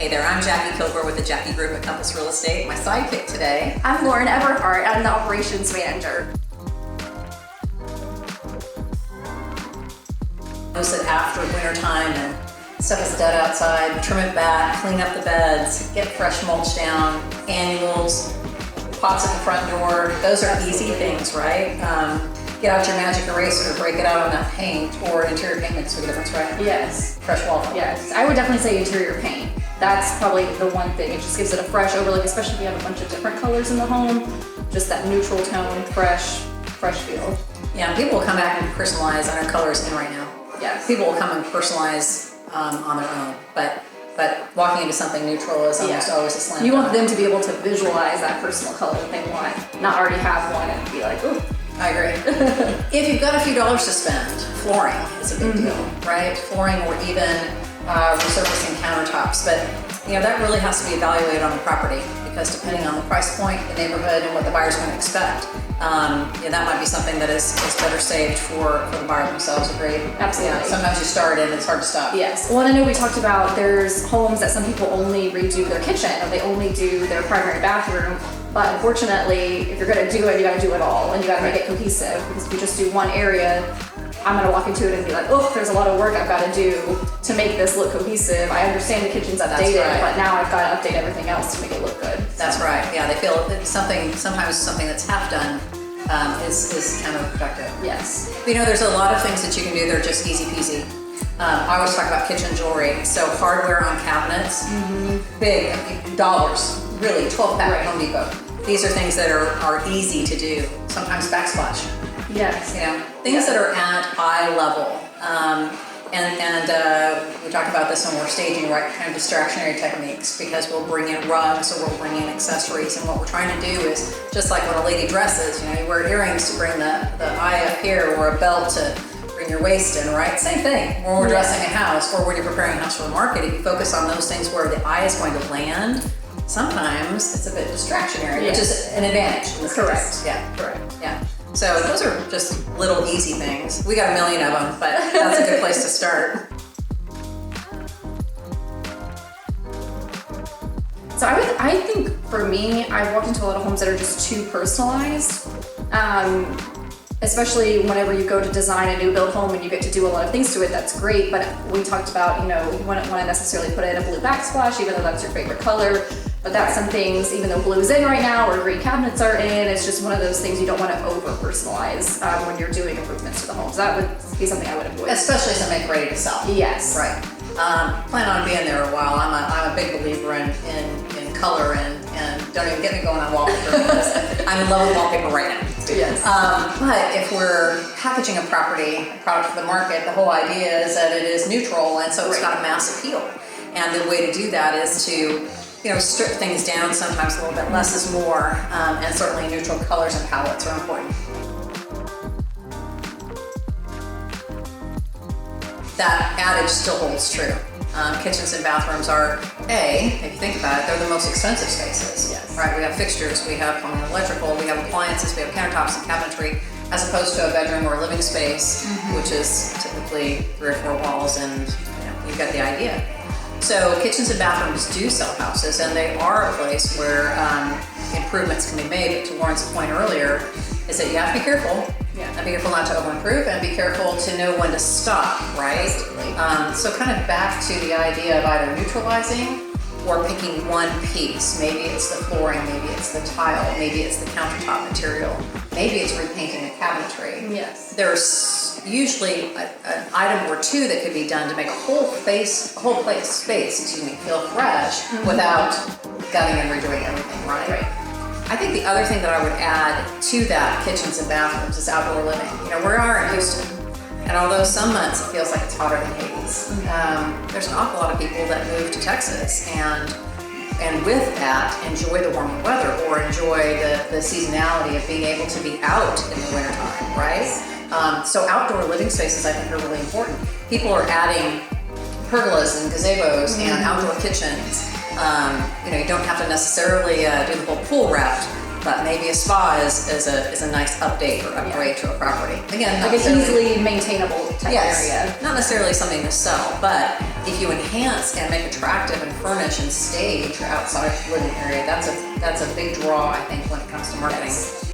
Hey there, I'm Jackie Kilgore with the Jackie Group at Compass Real Estate. My sidekick today. I'm Lauren Everhart. I'm the operations manager. Notice that after winter time and stuff is dead outside, trim it back, clean up the beds, get fresh mulch down, annuals, pots at the front door. Those are easy things, right? Get out your magic eraser, break it out on that paint, or interior paint makes a difference, right? Yes. Fresh wall. Yes. I would definitely say interior paint. That's probably the one thing. It just gives it a fresh overlook, especially if you have a bunch of different colors in the home. Just that neutral tone, fresh feel. Yeah, people will come back and personalize. I know color's in right now. Yes. People will come and personalize on their own, but walking into something neutral is almost always a slam You want dunk. them to be able to visualize that personal color that they want, not already have one and be like, ooh. I agree. If you've got a few dollars to spend, flooring is a big deal, right? Flooring or even resurfacing countertops, but that really has to be evaluated on the property because depending on the price point, the neighborhood, and what the buyer's going to expect, that might be something that is better saved for the buyer themselves. Agreed. Absolutely. Yeah, sometimes you start and it's hard to stop. Yes. Well, and I know we talked about there's homes that some people only redo their kitchen or they only do their primary bathroom. But unfortunately, if you're going to do it, you got to do it all, and you got to make it cohesive. Because if you just do one area, I'm going to walk into it and be like, oh, there's a lot of work I've got to do to make this look cohesive. I understand the kitchen's updated, but now I've got to update everything else to make it look good. That's right. Yeah, they feel that sometimes something that's half done is counterproductive. Yes. There's a lot of things that you can do that are just easy peasy. I always talk about kitchen jewelry. So hardware on cabinets, big dollars, really, 12-pack at Home Depot. These are things that are easy to do. Sometimes backsplash. Yes. Things that are at eye level. And we talk about this when we're staging, right? Kind of distractionary techniques, because we'll bring in rugs or we'll bring in accessories, and what we're trying to do is just like when a lady dresses. You wear earrings to bring the eye up here, or a belt to bring your waist in, right? Same thing when we're dressing a house or when you're preparing a house for the market. If you focus on those things where the eye is going to land, sometimes it's a bit distractionary, which is an advantage in this case. Yeah, correct. Yeah. So those are just little easy things. We got a million of them, but that's a good place to start. So I think for me, I've walked into a lot of homes that are just too personalized. Especially whenever you go to design a new build home and you get to do a lot of things to it, that's great. But we talked about, you wouldn't want to necessarily put in a blue backsplash, even though that's your favorite color. But that's some things, even though blue's in right now or green cabinets are in, it's just one of those things you don't want to over personalize when you're doing improvements to the homes. That would be something I would avoid. Especially as a make ready to sell. Yes. Right. Plan on being there a while. I'm a big believer in color and don't even get me going on wallpaper because I'm in love with wallpaper right now. Yes. But if we're packaging a product for the market, the whole idea is that it is neutral, and so it's got a mass appeal. And the way to do that is to strip things down. Sometimes a little bit less is more, and certainly neutral colors and palettes are important. That adage still holds true. Kitchens and bathrooms are, if you think about it, they're the most expensive spaces. Yes. Right? We have fixtures, we have plumbing and electrical, we have appliances, we have countertops and cabinetry, as opposed to a bedroom or a living space, which is typically 3 or 4 walls, and you've got the idea. So kitchens and bathrooms do sell houses, and they are a place where improvements can be made. But to Lauren's point earlier, is that you have to be careful. And be careful not to over-improve, and be careful to know when to stop, right? So kind of back to the idea of either neutralizing or picking one piece. Maybe it's the flooring, maybe it's the tile, maybe it's the countertop material, maybe it's repainting a cabinetry. Yes. There's usually an item or two that could be done to make a whole space feel fresh without gutting and redoing everything, right? I think the other thing that I would add to that, kitchens and bathrooms, is outdoor living. We are in Houston, and although some months it feels like it's hotter than Hades, there's an awful lot of people that move to Texas and with that enjoy the warmer weather or enjoy the seasonality of being able to be out in the wintertime, right? So outdoor living spaces I think are really important. People are adding pergolas and gazebos and outdoor kitchens. You don't have to necessarily do the whole pool wrapped But maybe a spa is a nice update or upgrade to a property. Again, Like an easily maintainable type area. Not necessarily something to sell, but if you enhance and make attractive and furnish and stage your outside living area, that's a big draw, I think, when it comes to marketing. Yes.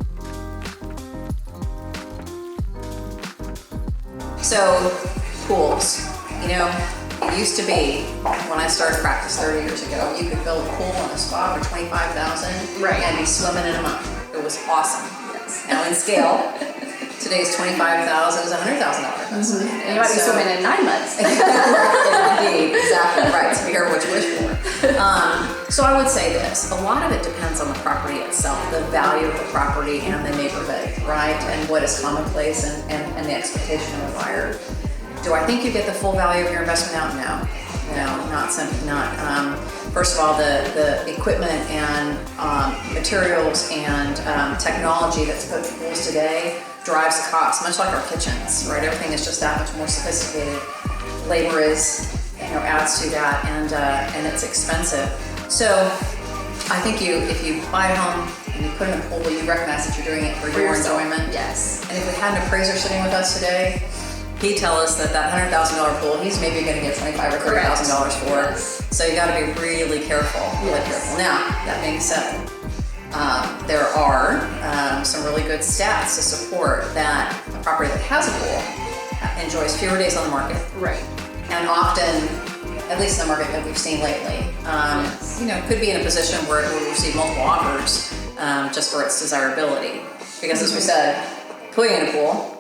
So, pools. You know, it used to be, when I started practice 30 years ago, you could build a pool and a spa for $25,000 Right. and be swimming in a month. It was awesome. Yes. Now in scale, today's $25,000 is $100,000 investment. And you might be swimming in 9 months. Indeed, exactly right. So be careful what you wish for. So I would say this: a lot of it depends on the property itself, the value of the property and the neighborhood, right? And what is commonplace and the expectation of a buyer. Do I think you get the full value of your investment out? No, not simply not. First of all, the equipment and materials and technology that's put in pools today drives the cost, much like our kitchens, right? Everything is just that much more sophisticated. Labor is, adds to that, and it's expensive. So I think if you buy a home and you put in a pool, you recognize that you're doing it for your enjoyment. Yes. And if we had an appraiser sitting with us today, he'd tell us that $100,000 pool, he's maybe going to get $25,000 or $30,000 for. Yes. So you got to be really careful. Really careful. Now, that being said, there are some really good stats to support that a property that has a pool enjoys fewer days on the market. Right. And often, at least in the market that we've seen lately, could be in a position where it will receive multiple offers just for its desirability. Because as we said, putting in a pool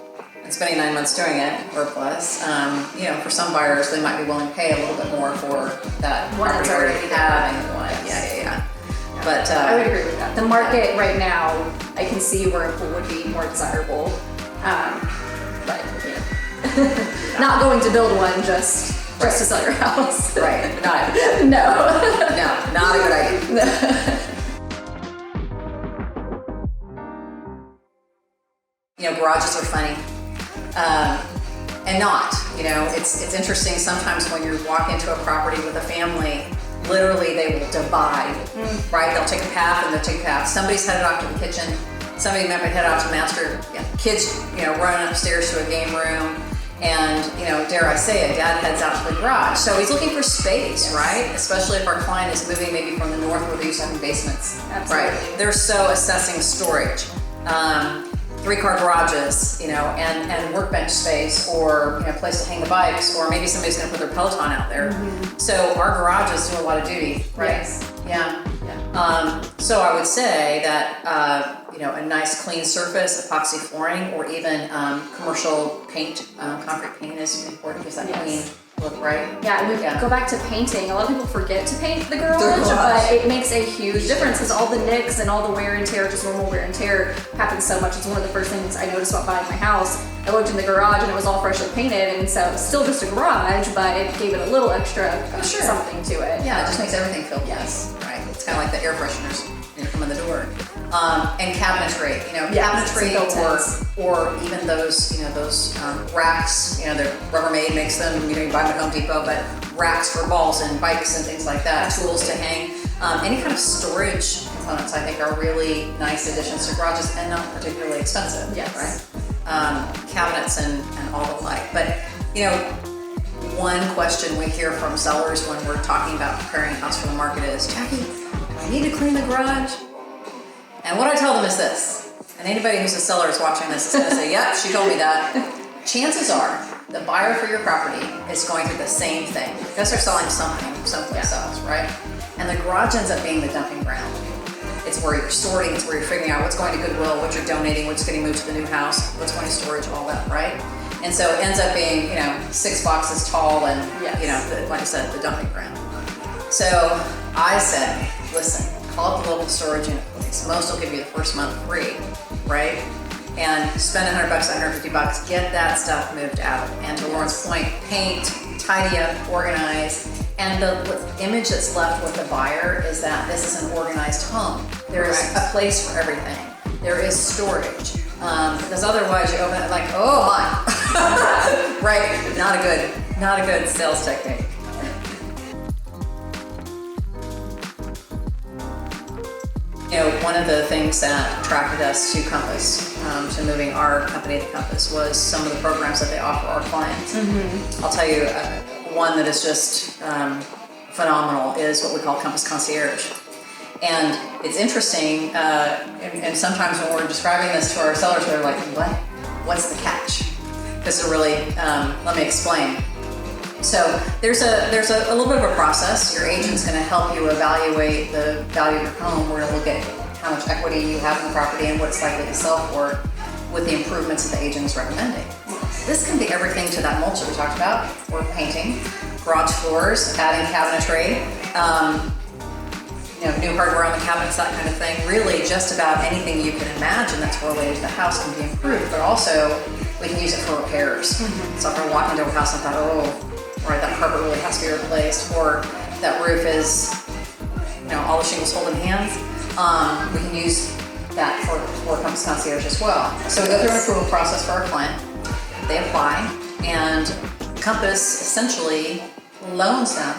and spending 9 months doing it or plus, for some buyers, they might be willing to pay a little bit more for that One property that's already having one. Yes. Yeah. But I would agree with that. The market right now, I can see where a pool would be more desirable. But not going to build one just to sell your house. Right. No, not a good idea. Garages are funny. And not, it's interesting sometimes when you walk into a property with a family, literally they will divide, right? They'll take a path and they'll take a path. Somebody's headed off to the kitchen, somebody might be headed off to the master, kids, running upstairs to a game room, and, dare I say it, dad heads out to the garage. So he's looking for space, right? Especially if our client is moving maybe from the north where they used to have basements. Absolutely. Right? They're so assessing storage. 3-car garages, and workbench space, or a place to hang the bikes, or maybe somebody's going to put their Peloton out there. So our garages do a lot of duty, right? Yes. Yeah. So I would say that a nice clean surface, epoxy flooring, or even commercial paint, concrete paint is important because that clean look, right? Yeah, and we go back to painting. A lot of people forget to paint the garage, but it makes a huge difference because all the nicks and all the wear and tear, just normal wear and tear, happens so much. It's one of the first things I noticed about buying my house. I looked in the garage and it was all freshly painted, and so it's still just a garage, but it gave it a little extra something to it. Yeah, it just makes everything feel nice, right? It's kind of like the air fresheners when you come in the door. And cabinetry, cabinetry or even those racks, the Rubbermaid makes them, you buy them at Home Depot, but racks for balls and bikes and things like that, tools to hang. Any kind of storage components, I think, are really nice additions to garages and not particularly expensive, right? Cabinets and all the like. But, one question we hear from sellers when we're talking about preparing a house for the market is, Jackie, do I need to clean the garage? And what I tell them is this, and anybody who's a seller is watching this is going to say, yep, she told me that. Chances are the buyer for your property is going through the same thing because they're selling something someplace else, right? And the garage ends up being the dumping ground. It's where you're sorting, it's where you're figuring out what's going to Goodwill, what you're donating, what's getting moved to the new house, what's going to storage, all that, right? And so it ends up being, 6 boxes tall and, like I said, the dumping ground. So I said, listen, call up the local storage unit place. Most will give you the first month free, right? And spend $100, $150, get that stuff moved out. And to Lauren's point, paint, tidy up, organize. And the image that's left with the buyer is that this is an organized home. There is a place for everything. There is storage. Because otherwise you open it like, oh my, right? Not a good sales technique. You know, one of the things that attracted us to Compass, to moving our company to Compass, was some of the programs that they offer our clients. I'll tell you, one that is just phenomenal is what we call Compass Concierge. And it's interesting, and sometimes when we're describing this to our sellers, they're like, what? What's the catch? Because they're really, let me explain. So there's a little bit of a process. Your agent's going to help you evaluate the value of your home. We're going to look at how much equity you have in the property and what it's likely to sell for with the improvements that the agent is recommending. This can be everything to that mulch that we talked about, or painting, garage floors, adding cabinetry, you know, new hardware on the cabinets, that kind of thing. Really just about anything you can imagine that's related to the house can be improved, but also we can use it for repairs. So if I walk into a house and thought, oh, right, that carpet really has to be replaced, or that roof is, you know, all the shingles holding hands, we can use that for Compass Concierge as well. So we go through an approval process for our client, they apply, and Compass essentially loans them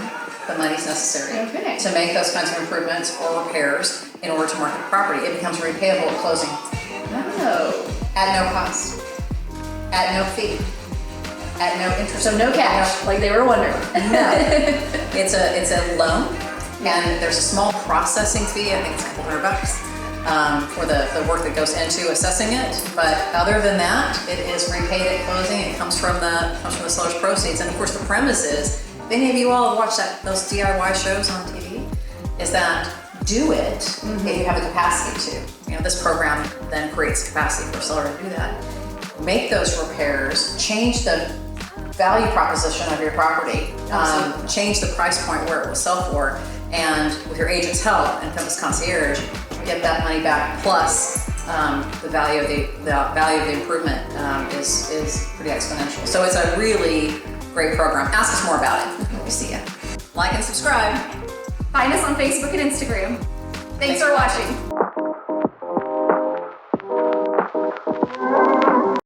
the monies necessary to make those kinds of improvements or repairs in order to market the property. It becomes repayable at closing. At no cost, at no fee, at no interest. So no cash, like they were wondering. No, it's a loan, and there's a small processing fee. I think it's $200 for the work that goes into assessing it. But other than that, it is repaid at closing. It comes from the seller's proceeds. And of course, the premise is, if any of you all have watched those DIY shows on TV, is that do it if you have the capacity to. You know, this program then creates capacity for a seller to do that. Make those repairs, change the value proposition of your property, change the price point where it will sell for, and with your agent's help and Compass Concierge, get that money back. Plus, the value of the improvement is pretty exponential. So it's a really great program. Ask us more about it when we see you. Like and subscribe. Find us on Facebook and Instagram. Thanks for watching.